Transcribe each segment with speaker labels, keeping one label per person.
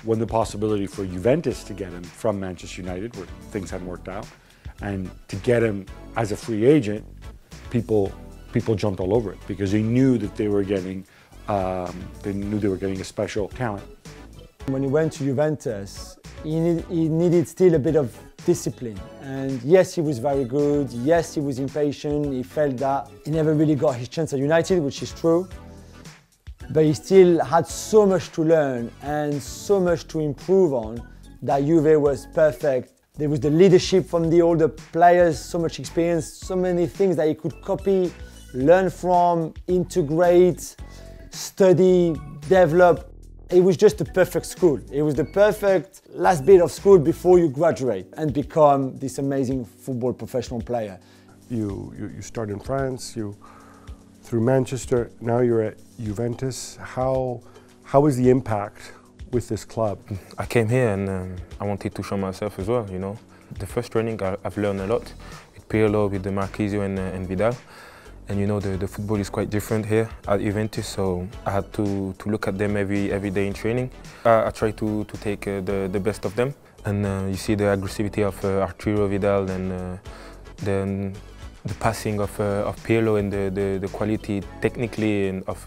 Speaker 1: when the possibility for Juventus to get him from Manchester United, where things hadn't worked out, and to get him as a free agent, people jumped all over it because they knew that they were getting a special talent.
Speaker 2: When he went to Juventus, he needed still a bit of discipline. And yes, he was very good. Yes, he was impatient. He felt that he never really got his chance at United, which is true. But he still had so much to learn and so much to improve on that Juve was perfect. There was the leadership from the older players, so much experience, so many things that he could copy, learn from, integrate, study, develop. It was just a perfect school. It was the perfect last bit of school before you graduate and become this amazing football professional player.
Speaker 3: You start in France, through Manchester, now you're at Juventus. How was the impact with this club?
Speaker 4: I came here and I wanted to show myself as well, you know. The first training I've learned a lot with Pirlo, with the Marchisio and Vidal. And you know, the football is quite different here at Juventus, so I had to look at them every day in training. I try to take the best of them. And you see the aggressivity of Arturo Vidal and the passing of Pirlo and the quality technically of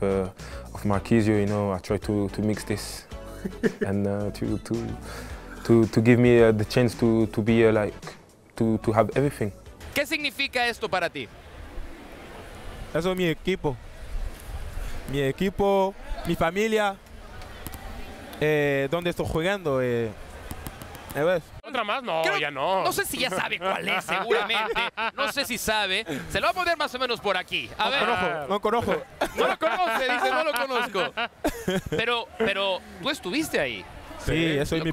Speaker 4: Marchisio. You know, I try to mix this and to give me the chance to be to have everything.
Speaker 5: ¿Qué significa esto para ti?
Speaker 6: Eso es mi equipo. Mi equipo, mi familia, donde estoy jugando. ¿Ves?
Speaker 5: ¿Otra más? No, ya no. No sé si ya sabe cuál es, seguramente. No sé si sabe. Se lo va a poner más o menos por aquí. A ver.
Speaker 6: No conozco.
Speaker 5: No lo conoce, dice, no lo conozco. Pero tú estuviste ahí.
Speaker 6: Sí, eso es mi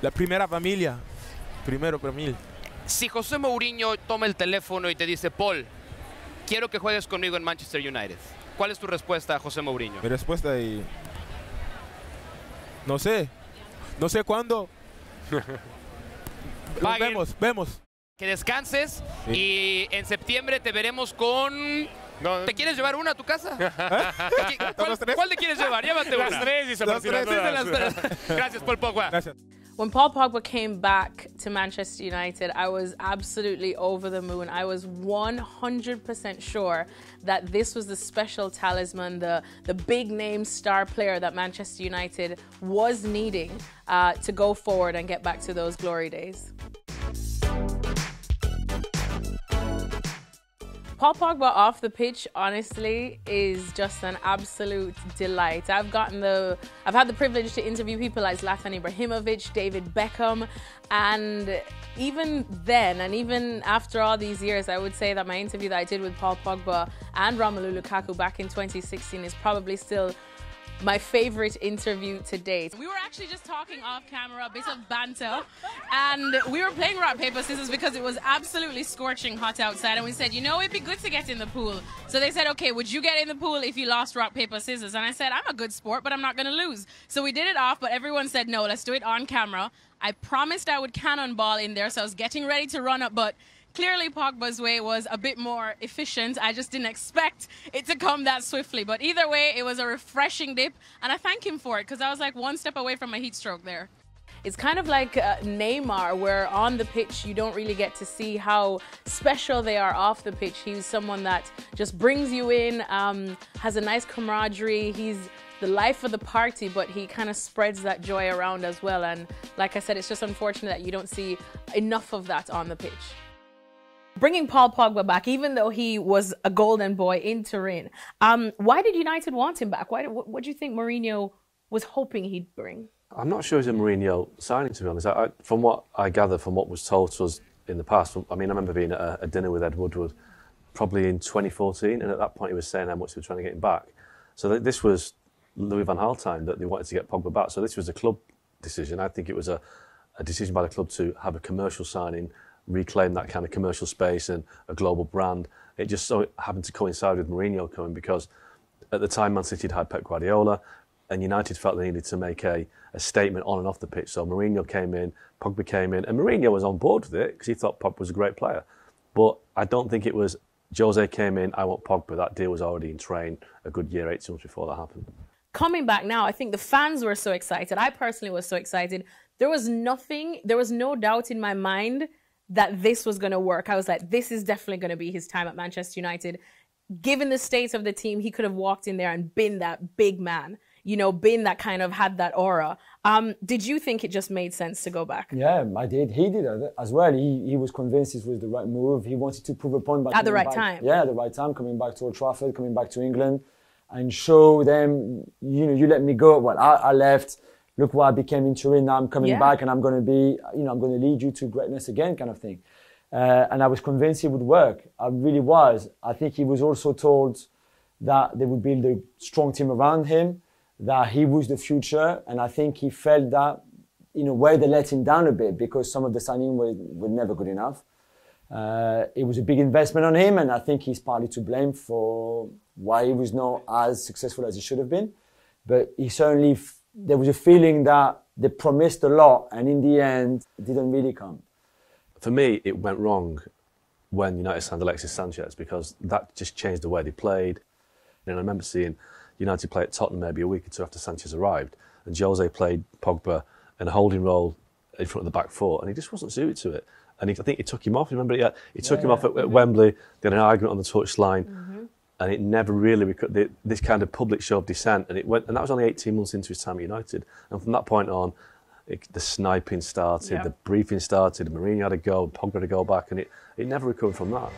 Speaker 6: la primera familia. Primero familia.
Speaker 5: Si José Mourinho toma el teléfono y te dice, Paul, quiero que juegues conmigo en Manchester United, ¿cuál es tu respuesta a José Mourinho?
Speaker 6: Mi respuesta es... No sé cuándo. Vemos.
Speaker 5: Que descanses y en septiembre te veremos con... ¿Te quieres llevar una a tu casa? ¿Cuál te quieres llevar? Llévate una.
Speaker 7: Las tres y se
Speaker 5: Gracias, Paul Pogba.
Speaker 6: Gracias.
Speaker 8: When Paul Pogba came back to Manchester United, I was absolutely over the moon. I was 100% sure that this was the special talisman, the big name star player that Manchester United was needing to go forward and get back to those glory days. Paul Pogba off the pitch, honestly, is just an absolute delight. I've had the privilege to interview people like Zlatan Ibrahimovic, David Beckham, and even then, and even after all these years, I would say that my interview that I did with Paul Pogba and Romelu Lukaku back in 2016 is probably still my favorite interview to date. We were actually just talking off camera, a bit of banter, and we were playing rock, paper, scissors because it was absolutely scorching hot outside, and we said, you know, it'd be good to get in the pool. So they said, okay, would you get in the pool if you lost rock, paper, scissors? And I said, I'm a good sport, but I'm not gonna lose. So we did it off, but everyone said, no, let's do it on camera. I promised I would cannonball in there, so I was getting ready to run up, but clearly Pogba's way was a bit more efficient. I just didn't expect it to come that swiftly. But either way, it was a refreshing dip, and I thank him for it because I was like one step away from a heat stroke there. It's kind of like Neymar, where on the pitch you don't really get to see how special they are off the pitch. He's someone that just brings you in, has a nice camaraderie. He's the life of the party, but he kind of spreads that joy around as well. And like I said, it's just unfortunate that you don't see enough of that on the pitch. Bringing Paul Pogba back, even though he was a golden boy in Turin, why did United want him back? What do you think Mourinho was hoping he'd bring?
Speaker 9: I'm not sure it was a Mourinho signing, to be honest. From what I gather from what was told to us in the past, I mean, I remember being at a dinner with Ed Woodward probably in 2014, and at that point he was saying how much they were trying to get him back. So this was Louis van Gaal time that they wanted to get Pogba back. So this was a club decision. I think it was a decision by the club to have a commercial signing, reclaim that kind of commercial space and a global brand. It just so happened to coincide with Mourinho coming because at the time Man City had Pep Guardiola and United felt they needed to make a statement on and off the pitch. So Mourinho came in, Pogba came in, and Mourinho was on board with it because he thought Pogba was a great player. But I don't think it was Jose came in, I want Pogba. That deal was already in train a good year, 18 months before that happened.
Speaker 8: coming back now, I think the fans were so excited. I personally was so excited. There was no doubt in my mind that this was going to work. I was like, this is definitely going to be his time at Manchester United. Given the state of the team, he could have walked in there and been that big man, you know, been that kind of, had that aura. Did you think it just made sense to go back?
Speaker 2: Yeah, I did. He did as well. He was convinced this was the right move. He wanted to prove a point back
Speaker 8: at the right time.
Speaker 2: Yeah, at the right time, coming back to Old Trafford, coming back to England, and show them, you know, you let me go. Well, I left. Look what I became interim. Now I'm coming back, and I'm going to be, you know, I'm going to lead you to greatness again, kind of thing. And I was convinced it would work. I really was. I think he was also told that they would build a strong team around him, that he was the future. And I think he felt that, in a way, they let him down a bit because some of the signings were never good enough. It was a big investment on him, and I think he's partly to blame for why he was not as successful as he should have been. But he certainly, there was a feeling that they promised a lot, and in the end, it didn't really come.
Speaker 9: For me, it went wrong when United signed Alexis Sanchez because that just changed the way they played. And I remember seeing United play at Tottenham maybe a week or two after Sanchez arrived, and Jose played Pogba in a holding role in front of the back four, and he just wasn't suited to it. And I think he took him off. Remember, he took him off at Wembley. They had an argument on the touchline, and it never really this kind of public show of dissent. And it went, and that was only 18 months into his time at United. And from that point on, the sniping started, the briefing started. Mourinho had to go, Pogba had to go back, and it never recovered from that.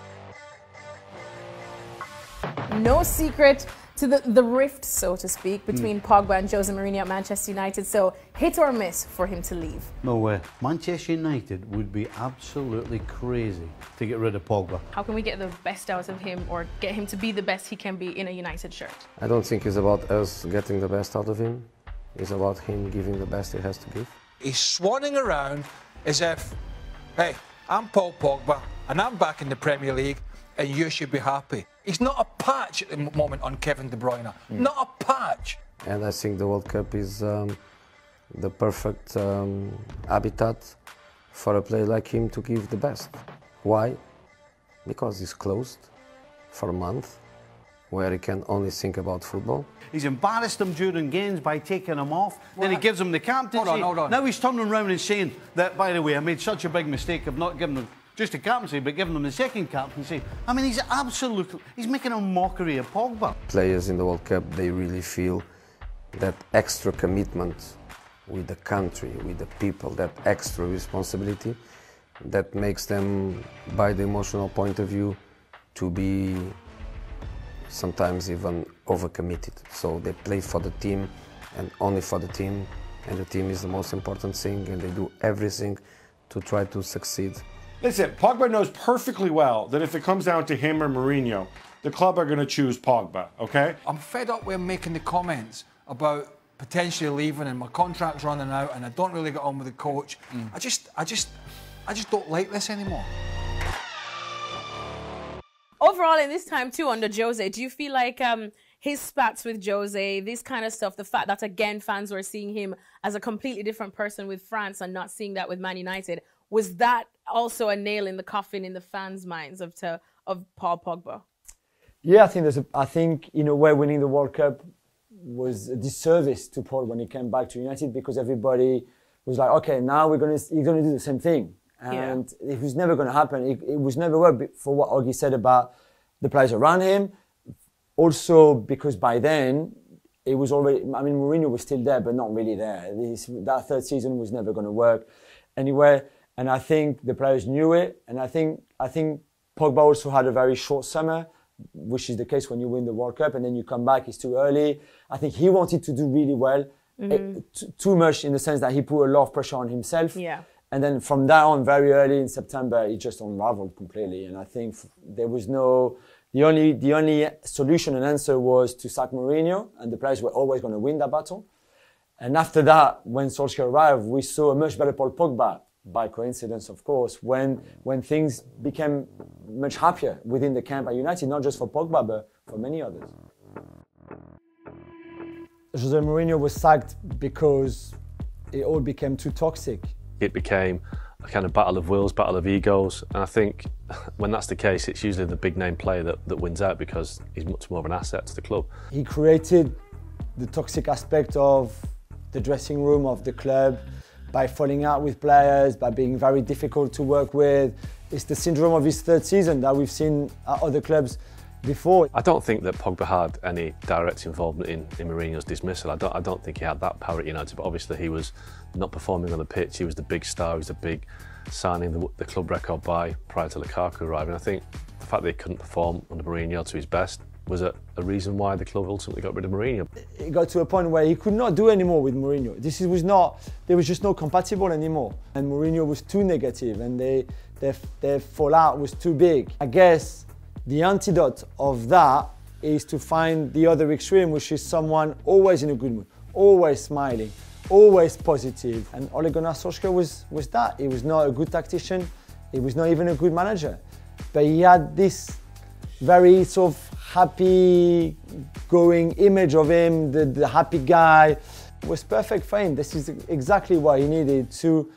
Speaker 8: No secret to the rift, so to speak, between Pogba and Jose Mourinho at Manchester United. So hit or miss for him to leave?
Speaker 7: No way. Manchester United would be absolutely crazy to get rid of Pogba.
Speaker 8: How can we get the best out of him or get him to be the best he can be in a United shirt?
Speaker 10: I don't think it's about us getting the best out of him. It's about him giving the best he has to give.
Speaker 11: He's swanning around as if, hey, I'm Paul Pogba and I'm back in the Premier League and you should be happy. He's not a patch at the moment on Kevin De Bruyne. Not a patch.
Speaker 10: And I think the World Cup is the perfect habitat for a player like him to give the best. Why? Because he's closed for a month, where he can only think about football.
Speaker 7: He's embarrassed him during games by taking him off. Then he gives him the captaincy.
Speaker 11: Hold on.
Speaker 7: Now he's turning around and saying that, by the way, I made such a big mistake of not giving him just the captaincy, but giving him the second captaincy. I mean, he's making a mockery of Pogba.
Speaker 10: Players in the World Cup, they really feel that extra commitment with the country, with the people, that extra responsibility that makes them, by the emotional point of view, to be sometimes even overcommitted. So they play for the team and only for the team, and the team is the most important thing, and they do everything to try to succeed.
Speaker 1: Listen, Pogba knows perfectly well that if it comes down to him or Mourinho, the club are going to choose Pogba, okay?
Speaker 11: I'm fed up with him making the comments about potentially leaving and my contract's running out and I don't really get on with the coach. I just don't like this anymore.
Speaker 8: Overall, in this time too under Jose, do you feel like his spats with Jose, this kind of stuff, the fact that again fans were seeing him as a completely different person with France and not seeing that with Man United, was that also a nail in the coffin in the fans' minds of Paul Pogba?
Speaker 2: Yeah, I think in a way winning the World Cup was a disservice to Paul when he came back to United, because everybody was like, okay, now he's going to do the same thing. And it was never going to happen. It was never work for what Oggy said about the players around him. Also, because by then, it was already, I mean, Mourinho was still there, but not really there. That third season was never going to work anyway. And I think the players knew it. And I think Pogba also had a very short summer, which is the case when you win the World Cup and then you come back, it's too early. I think he wanted to do really well, too much in the sense that he put a lot of pressure on himself.
Speaker 8: Yeah.
Speaker 2: And then from that on, very early in September, it just unraveled completely. And I think there was the only solution and answer was to sack Mourinho, and the players were always going to win that battle. And after that, when Solskjaer arrived, we saw a much better Paul Pogba, by coincidence, of course, when things became much happier within the camp at United, not just for Pogba, but for many others. Jose Mourinho was sacked because it all became too toxic.
Speaker 9: It became a kind of battle of wills, battle of egos. And I think when that's the case, it's usually the big name player that wins out because he's much more of an asset to the club.
Speaker 2: He created the toxic aspect of the dressing room of the club, by falling out with players, by being very difficult to work with. It's the syndrome of his third season that we've seen at other clubs before.
Speaker 9: I don't think that Pogba had any direct involvement in Mourinho's dismissal. I don't think he had that power at United, but obviously he was not performing on the pitch. He was the big star, he was the big signing, the club record buy prior to Lukaku arriving. I think the fact that he couldn't perform under Mourinho to his best was a reason why the club ultimately got rid of Mourinho.
Speaker 2: It got to a point where he could not do anymore with Mourinho. There was just no compatible anymore. And Mourinho was too negative and their fallout was too big. I guess the antidote of that is to find the other extreme, which is someone always in a good mood, always smiling, always positive. And Ole Gunnar Solskjaer was that. He was not a good tactician, he was not even a good manager. But he had this very sort of happy going image of him, the happy guy. It was perfect for him. This is exactly what he needed to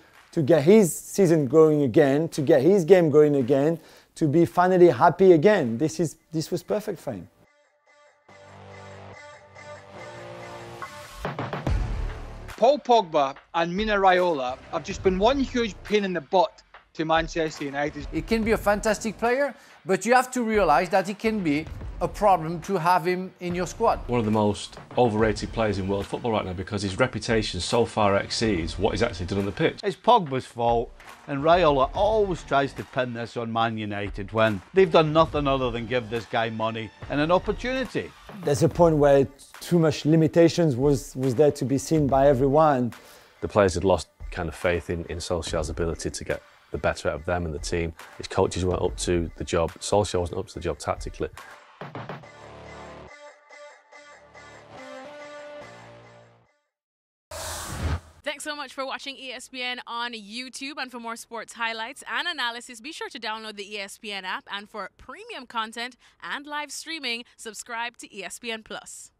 Speaker 2: get his season going again, to get his game going again, to be finally happy again. This was perfect for him.
Speaker 11: Paul Pogba and Mino Raiola have just been one huge pain in the butt to Manchester United.
Speaker 12: He can be a fantastic player, but you have to realize that he can be a problem to have him in your squad.
Speaker 9: One of the most overrated players in world football right now because his reputation so far exceeds what he's actually done on the pitch.
Speaker 7: It's Pogba's fault, and Raiola always tries to pin this on Man United when they've done nothing other than give this guy money and an opportunity.
Speaker 2: There's a point where too much limitations was there to be seen by everyone.
Speaker 9: The players had lost kind of faith in Solskjaer's ability to get the better out of them and the team. His coaches weren't up to the job. Solskjaer wasn't up to the job tactically.
Speaker 8: Thanks so much for watching ESPN on YouTube. And for more sports highlights and analysis, be sure to download the ESPN app. And for premium content and live streaming, subscribe to ESPN+.